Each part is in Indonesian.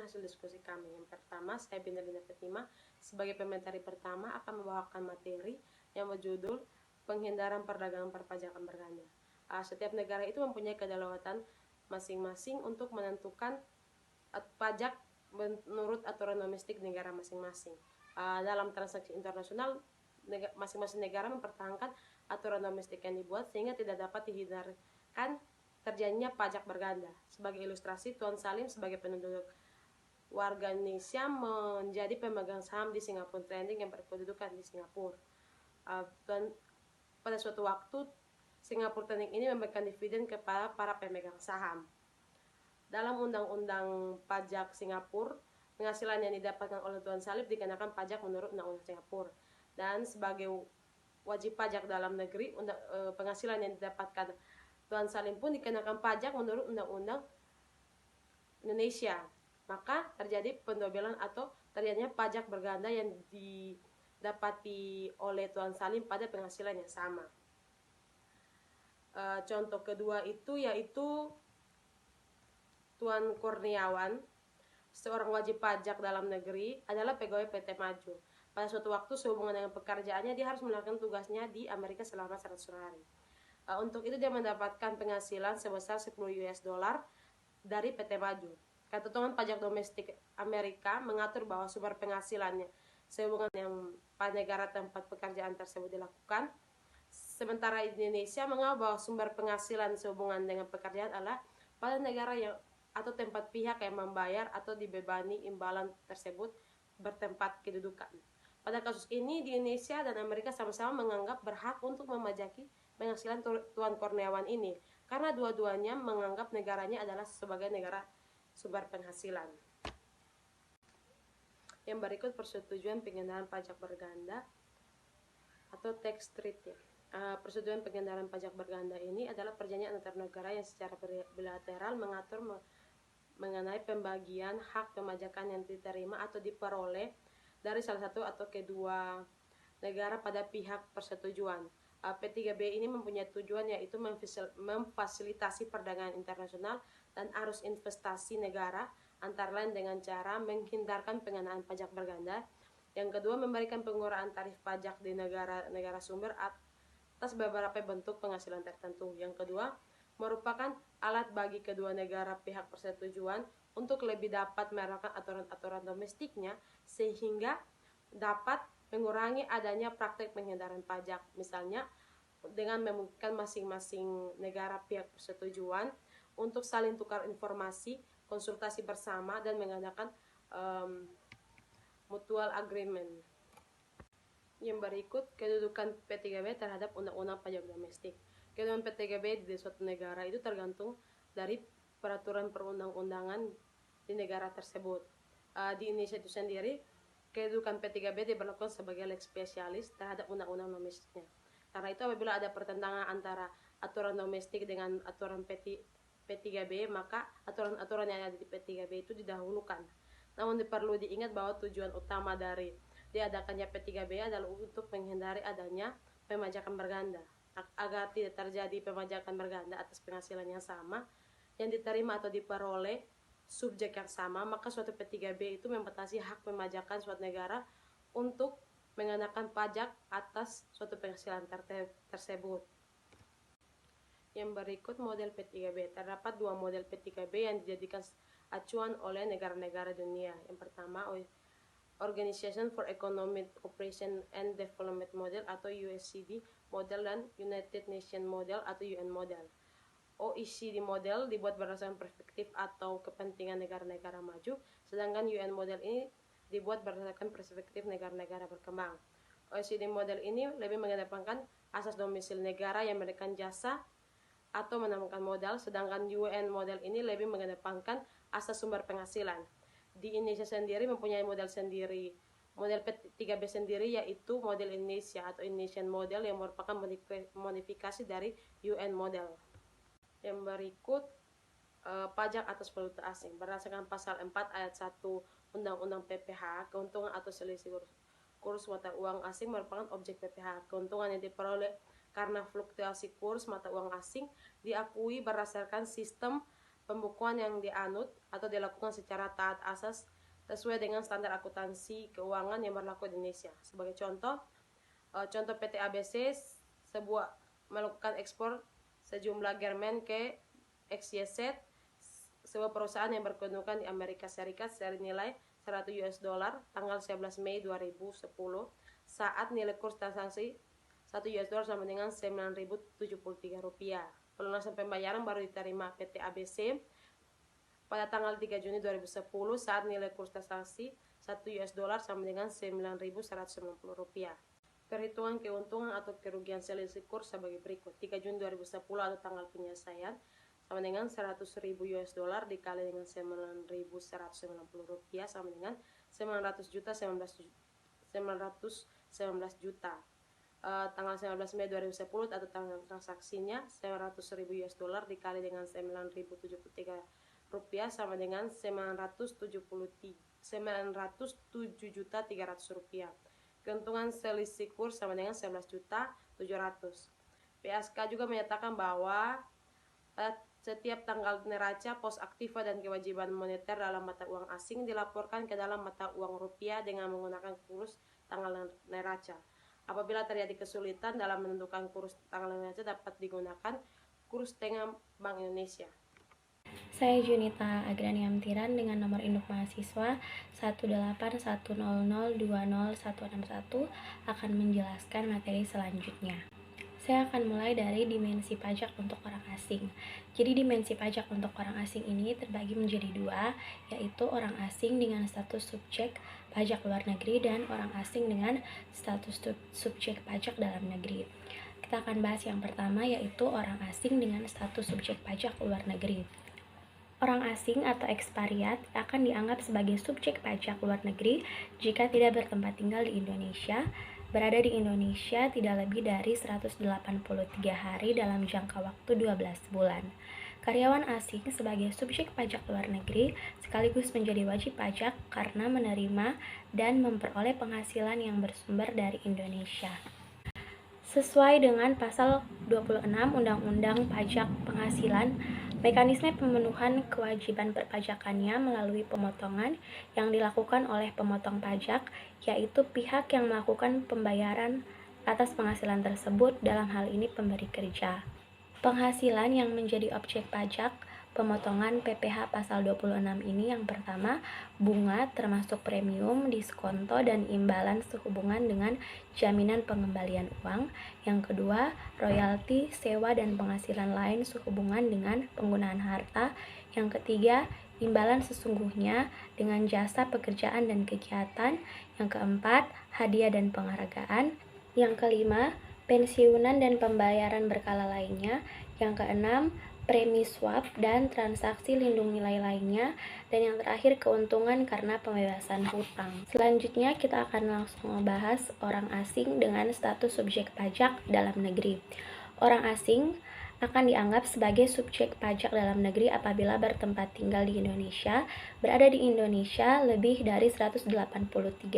hasil diskusi kami. Yang pertama, saya Bina Fatima sebagai pemateri pertama akan membawakan materi yang berjudul penghindaran perdagangan perpajakan berganda. Setiap negara itu mempunyai kedaulatan masing-masing untuk menentukan pajak menurut aturan domestik negara masing-masing. Dalam transaksi internasional, masing-masing negara mempertahankan aturan domestik yang dibuat sehingga tidak dapat dihindarkan terjadinya pajak berganda. Sebagai ilustrasi, Tuan Salim sebagai penduduk warga Indonesia menjadi pemegang saham di Singapore Trading yang berkedudukan di Singapura. Pada suatu waktu, Singapore Trading ini memberikan dividen kepada para pemegang saham. Dalam undang-undang pajak Singapura, penghasilan yang didapatkan oleh Tuan Salim dikenakan pajak menurut undang-undang Singapura. Dan sebagai wajib pajak dalam negeri, penghasilan yang didapatkan Tuan Salim pun dikenakan pajak menurut undang-undang Indonesia. Maka terjadi pendobelan atau terjadinya pajak berganda yang didapati oleh Tuan Salim pada penghasilan yang sama. Contoh kedua itu yaitu Tuan Kurniawan, seorang wajib pajak dalam negeri, adalah pegawai PT Maju. Pada suatu waktu sehubungan dengan pekerjaannya, dia harus melakukan tugasnya di Amerika selama 100 hari. Untuk itu dia mendapatkan penghasilan sebesar 10 US dollar dari PT Maju. Ketentuan pajak domestik Amerika mengatur bahwa sumber penghasilannya sehubungan yang pada negara tempat pekerjaan tersebut dilakukan. Sementara Indonesia menganggap bahwa sumber penghasilan sehubungan dengan pekerjaan adalah pada negara yang atau tempat pihak yang membayar atau dibebani imbalan tersebut bertempat kedudukan. Pada kasus ini di Indonesia dan Amerika sama-sama menganggap berhak untuk memajaki penghasilan Tuan Kurniawan ini karena dua-duanya menganggap negaranya adalah sebagai negara sumber penghasilan. Yang berikut persetujuan pengendaraan pajak berganda atau tax treaty. Persetujuan pengendaraan pajak berganda ini adalah perjanjian antar negara yang secara bilateral mengatur mengenai pembagian hak pemajakan yang diterima atau diperoleh dari salah satu atau kedua negara pada pihak persetujuan. P3B ini mempunyai tujuan yaitu memfasilitasi perdagangan internasional dan arus investasi negara, antara lain dengan cara menghindarkan pengenaan pajak berganda. Yang kedua, memberikan pengurangan tarif pajak di negara sumber atas beberapa bentuk penghasilan tertentu. Yang kedua, merupakan alat bagi kedua negara pihak persetujuan untuk lebih dapat menerapkan aturan-aturan domestiknya sehingga dapat mengurangi adanya praktek penghindaran pajak, misalnya dengan memungkinkan masing-masing negara pihak persetujuan untuk saling tukar informasi, konsultasi bersama, dan mengadakan mutual agreement. Yang berikut, kedudukan P3B terhadap undang-undang pajak domestik. Kedudukan P3B di suatu negara itu tergantung dari peraturan perundang-undangan di negara tersebut. Di Indonesia itu sendiri, kedudukan P3B diberlakukan sebagai lex specialis terhadap undang-undang domestiknya. Karena itu apabila ada pertentangan antara aturan domestik dengan aturan P3B, maka aturan-aturan yang ada di P3B itu didahulukan. Namun perlu diingat bahwa tujuan utama dari diadakannya P3B adalah untuk menghindari adanya pemajakan berganda. Agar tidak terjadi pemajakan berganda atas penghasilan yang sama yang diterima atau diperoleh subjek yang sama, maka suatu P3B itu membatasi hak pemajakan suatu negara untuk mengenakan pajak atas suatu penghasilan tersebut. Yang berikut model P3B. Terdapat dua model P3B yang dijadikan acuan oleh negara-negara dunia. Yang pertama, Organization for Economic Cooperation and Development Model atau USCD model dan United Nations Model atau UN Model. OECD model dibuat berdasarkan perspektif atau kepentingan negara-negara maju, sedangkan UN model ini dibuat berdasarkan perspektif negara-negara berkembang. OECD model ini lebih mengedepankan asas domisili negara yang memberikan jasa atau menemukan modal, sedangkan UN model ini lebih mengedepankan asas sumber penghasilan. Di Indonesia sendiri mempunyai model sendiri, model P3B sendiri, yaitu model Indonesia atau Indonesian model yang merupakan modifikasi dari UN model. Yang berikut, pajak atas valuta asing. Berdasarkan pasal 4 ayat 1 Undang-Undang PPH, keuntungan atau selisih kurs mata uang asing merupakan objek PPH. Keuntungan yang diperoleh karena fluktuasi kurs mata uang asing diakui berdasarkan sistem pembukuan yang dianut atau dilakukan secara taat asas sesuai dengan standar akuntansi keuangan yang berlaku di Indonesia. Sebagai contoh PT ABC sebuah melakukan ekspor sejumlah garmen ke XYZ, sebuah perusahaan yang berkedudukan di Amerika Serikat senilai $100 tanggal 11 Mei 2010 saat nilai kurs transaksi $1 sama dengan Rp9.073. Pelunasan pembayaran baru diterima PT ABC pada tanggal 3 Juni 2010 saat nilai kurs transaksi $1 sama dengan Rp9.190. Perhitungan keuntungan atau kerugian selisih kurs sebagai berikut. 3 Juni 2010 atau tanggal penyelesaian sama dengan $100.000 dikali dengan Rp9.190 sama dengan 900 juta 19 juta. Tanggal 19 Mei 2010 atau tanggal transaksinya $900.000 dikali dengan Rp9.073 sama dengan Rp907.300. Keuntungan selisih kurs sama dengan 11.700. PSK juga menyatakan bahwa pada setiap tanggal neraca, pos aktiva dan kewajiban moneter dalam mata uang asing dilaporkan ke dalam mata uang rupiah dengan menggunakan kurs tanggal neraca. Apabila terjadi kesulitan dalam menentukan kurs tanggal neraca, dapat digunakan kurs tengah Bank Indonesia. Saya Junita Agraniam Tiran dengan nomor induk mahasiswa 18100201161 akan menjelaskan materi selanjutnya. Saya akan mulai dari dimensi pajak untuk orang asing. Jadi dimensi pajak untuk orang asing ini terbagi menjadi dua, yaitu orang asing dengan status subjek pajak luar negeri dan orang asing dengan status subjek pajak dalam negeri. Kita akan bahas yang pertama, yaitu orang asing dengan status subjek pajak luar negeri. Orang asing atau ekspatriat akan dianggap sebagai subjek pajak luar negeri jika tidak bertempat tinggal di Indonesia, berada di Indonesia tidak lebih dari 183 hari dalam jangka waktu 12 bulan. Karyawan asing sebagai subjek pajak luar negeri sekaligus menjadi wajib pajak karena menerima dan memperoleh penghasilan yang bersumber dari Indonesia. Sesuai dengan pasal 26 Undang-Undang Pajak Penghasilan, mekanisme pemenuhan kewajiban perpajakannya melalui pemotongan yang dilakukan oleh pemotong pajak, yaitu pihak yang melakukan pembayaran atas penghasilan tersebut, dalam hal ini pemberi kerja. Penghasilan yang menjadi objek pajak pemotongan PPh pasal 26 ini yang pertama, bunga termasuk premium, diskonto, dan imbalan sehubungan dengan jaminan pengembalian uang. Yang kedua, royalti, sewa, dan penghasilan lain sehubungan dengan penggunaan harta. Yang ketiga, imbalan sesungguhnya dengan jasa pekerjaan dan kegiatan. Yang keempat, hadiah dan penghargaan. Yang kelima, pensiunan dan pembayaran berkala lainnya. Yang keenam, premi swap dan transaksi lindung nilai lainnya, dan yang terakhir keuntungan karena pembebasan hutang. Selanjutnya kita akan langsung membahas orang asing dengan status subjek pajak dalam negeri. Orang asing akan dianggap sebagai subjek pajak dalam negeri apabila bertempat tinggal di Indonesia, berada di Indonesia lebih dari 183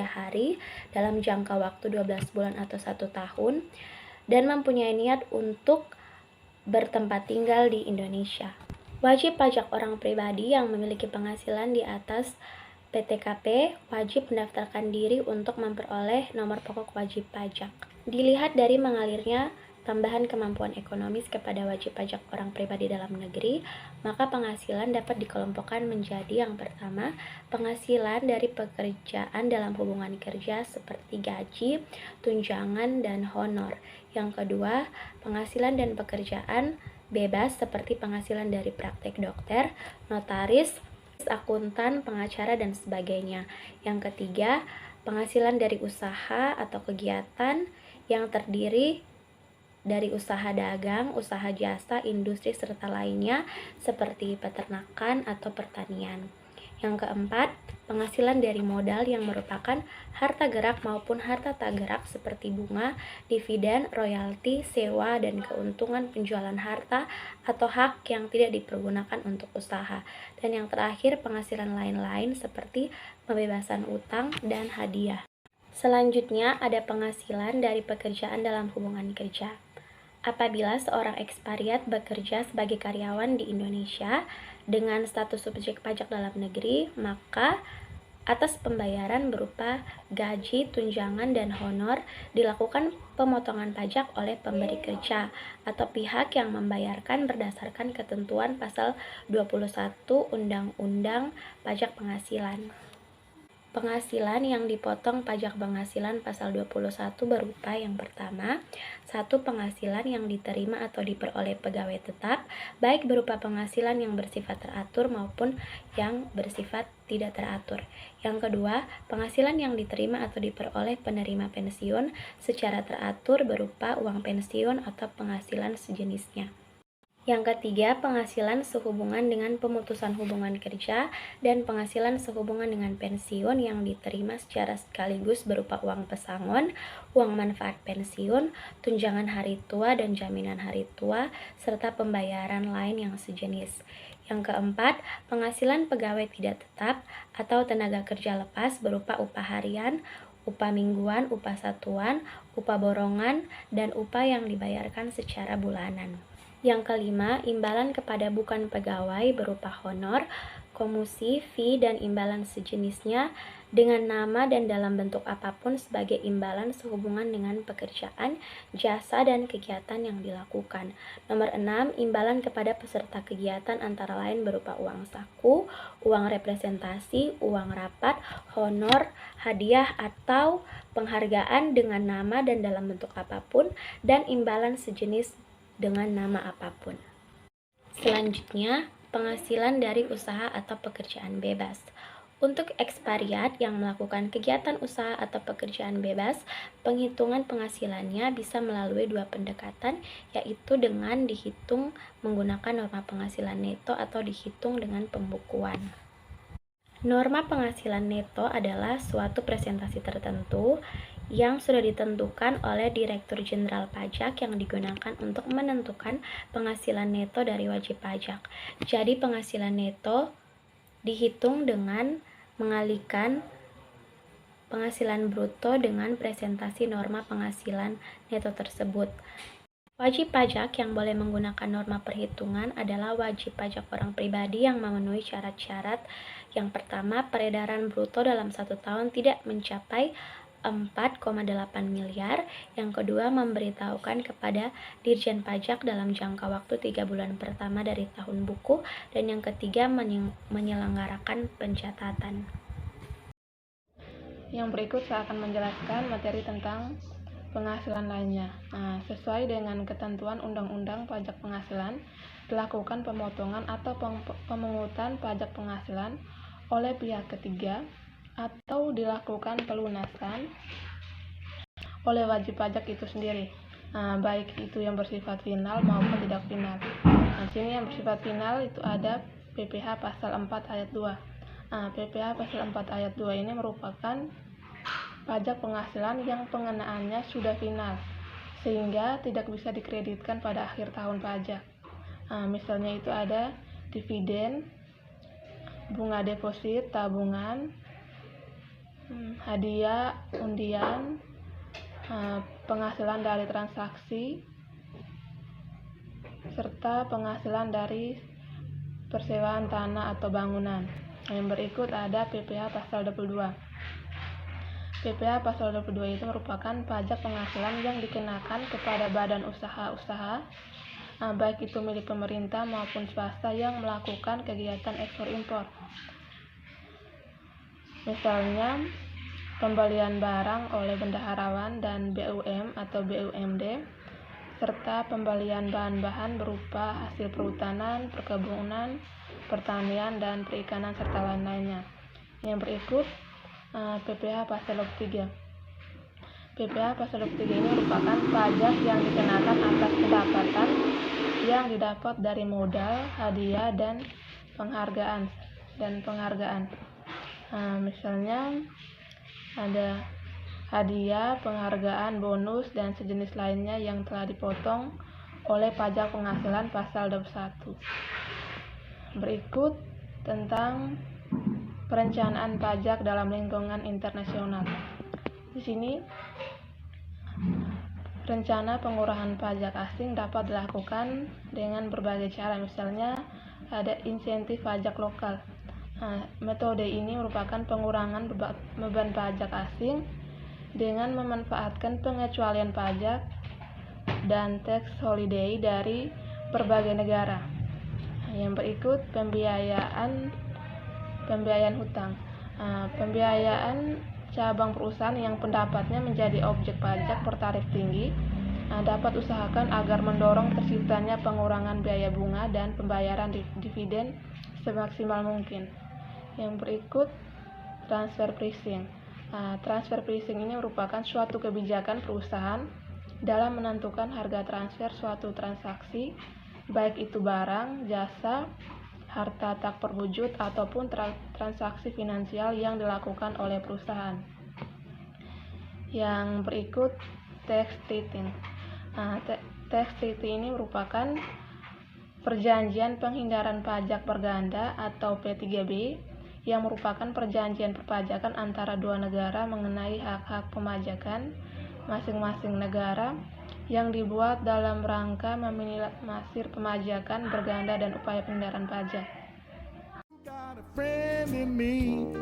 hari dalam jangka waktu 12 bulan atau 1 tahun, dan mempunyai niat untuk bertempat tinggal di Indonesia. Wajib pajak orang pribadi yang memiliki penghasilan di atas PTKP wajib mendaftarkan diri untuk memperoleh nomor pokok wajib pajak. Dilihat dari mengalirnya tambahan kemampuan ekonomis kepada wajib pajak orang pribadi dalam negeri, maka penghasilan dapat dikelompokkan menjadi yang pertama, penghasilan dari pekerjaan dalam hubungan kerja seperti gaji, tunjangan, dan honor. Yang kedua, penghasilan dan pekerjaan bebas seperti penghasilan dari praktek dokter, notaris, akuntan, pengacara, dan sebagainya. Yang ketiga, penghasilan dari usaha atau kegiatan yang terdiri dari usaha dagang, usaha jasa, industri, serta lainnya seperti peternakan atau pertanian. Yang keempat, penghasilan dari modal yang merupakan harta gerak maupun harta tak gerak seperti bunga, dividen, royalti, sewa, dan keuntungan penjualan harta atau hak yang tidak dipergunakan untuk usaha. Dan yang terakhir, penghasilan lain-lain seperti pembebasan utang dan hadiah. Selanjutnya ada penghasilan dari pekerjaan dalam hubungan kerja. Apabila seorang ekspariat bekerja sebagai karyawan di Indonesia dengan status subjek pajak dalam negeri, maka atas pembayaran berupa gaji, tunjangan, dan honor dilakukan pemotongan pajak oleh pemberi kerja atau pihak yang membayarkan berdasarkan ketentuan pasal 21 Undang-Undang Pajak Penghasilan. Penghasilan yang dipotong pajak penghasilan pasal 21 berupa yang pertama, satu penghasilan yang diterima atau diperoleh pegawai tetap, baik berupa penghasilan yang bersifat teratur maupun yang bersifat tidak teratur. Yang kedua, penghasilan yang diterima atau diperoleh penerima pensiun secara teratur berupa uang pensiun atau penghasilan sejenisnya. Yang ketiga, penghasilan sehubungan dengan pemutusan hubungan kerja dan penghasilan sehubungan dengan pensiun yang diterima secara sekaligus berupa uang pesangon, uang manfaat pensiun, tunjangan hari tua dan jaminan hari tua, serta pembayaran lain yang sejenis. Yang keempat, penghasilan pegawai tidak tetap atau tenaga kerja lepas berupa upah harian, upah mingguan, upah satuan, upah borongan, dan upah yang dibayarkan secara bulanan. Yang kelima, imbalan kepada bukan pegawai berupa honor, komusi, fee, dan imbalan sejenisnya dengan nama dan dalam bentuk apapun sebagai imbalan sehubungan dengan pekerjaan, jasa, dan kegiatan yang dilakukan. Nomor 6, imbalan kepada peserta kegiatan antara lain berupa uang saku, uang representasi, uang rapat, honor, hadiah, atau penghargaan dengan nama dan dalam bentuk apapun, dan imbalan sejenis dengan nama apapun. Selanjutnya, penghasilan dari usaha atau pekerjaan bebas. Untuk ekspariat yang melakukan kegiatan usaha atau pekerjaan bebas, penghitungan penghasilannya bisa melalui dua pendekatan, yaitu dengan dihitung menggunakan norma penghasilan neto atau dihitung dengan pembukuan. Norma penghasilan neto adalah suatu presentasi tertentu yang sudah ditentukan oleh Direktur Jenderal Pajak yang digunakan untuk menentukan penghasilan neto dari wajib pajak. Jadi penghasilan neto dihitung dengan mengalihkan penghasilan bruto dengan presentasi norma penghasilan neto tersebut. Wajib pajak yang boleh menggunakan norma perhitungan adalah wajib pajak orang pribadi yang memenuhi syarat-syarat. Yang pertama, peredaran bruto dalam 1 tahun tidak mencapai 4,8 miliar. Yang kedua, memberitahukan kepada Dirjen Pajak dalam jangka waktu 3 bulan pertama dari tahun buku. Dan yang ketiga, menyelenggarakan pencatatan. Yang berikut saya akan menjelaskan materi tentang penghasilan lainnya. Sesuai dengan ketentuan Undang-Undang Pajak Penghasilan, dilakukan pemotongan atau pemungutan pajak penghasilan oleh pihak ketiga atau dilakukan pelunasan oleh wajib pajak itu sendiri, baik itu yang bersifat final maupun tidak final. Sini yang bersifat final itu ada PPh pasal 4 ayat 2. PPh pasal 4 ayat 2 ini merupakan pajak penghasilan yang pengenaannya sudah final sehingga tidak bisa dikreditkan pada akhir tahun pajak. Misalnya itu ada dividen, bunga deposit, tabungan, hadiah, undian, penghasilan dari transaksi, serta penghasilan dari persewaan tanah atau bangunan. Yang berikut ada PPh pasal 22. PPh pasal 22 itu merupakan pajak penghasilan yang dikenakan kepada badan usaha-usaha, baik itu milik pemerintah maupun swasta yang melakukan kegiatan ekspor impor. Misalnya, pembelian barang oleh bendaharawan dan BUM atau BUMD, serta pembelian bahan-bahan berupa hasil perhutanan, perkebunan, pertanian, dan perikanan, serta lain-lainnya. Yang berikut PPh pasal 23. PPh pasal 23 ini merupakan pajak yang dikenakan atas pendapatan yang didapat dari modal, hadiah, dan penghargaan. Misalnya ada hadiah, penghargaan, bonus, dan sejenis lainnya yang telah dipotong oleh pajak penghasilan pasal 21. Berikut tentang perencanaan pajak dalam lingkungan internasional. Di sini Rencana pengurangan pajak asing dapat dilakukan dengan berbagai cara, misalnya ada insentif pajak lokal. Metode ini merupakan pengurangan beban pajak asing dengan memanfaatkan pengecualian pajak dan tax holiday dari berbagai negara. Yang berikut pembiayaan hutang. Pembiayaan cabang perusahaan yang pendapatnya menjadi objek pajak bertarif tinggi dapat usahakan agar mendorong terciptanya pengurangan biaya bunga dan pembayaran dividen semaksimal mungkin. Yang berikut transfer pricing. Transfer pricing ini merupakan suatu kebijakan perusahaan dalam menentukan harga transfer suatu transaksi, baik itu barang, jasa, harta tak berwujud ataupun transaksi finansial yang dilakukan oleh perusahaan. Yang berikut tax treating. Tax treaty ini merupakan perjanjian penghindaran pajak berganda atau P3B yang merupakan perjanjian perpajakan antara dua negara mengenai hak-hak pemajakan masing-masing negara yang dibuat dalam rangka meminimalisir pemajakan berganda dan upaya penghindaran pajak. Got a friend in me.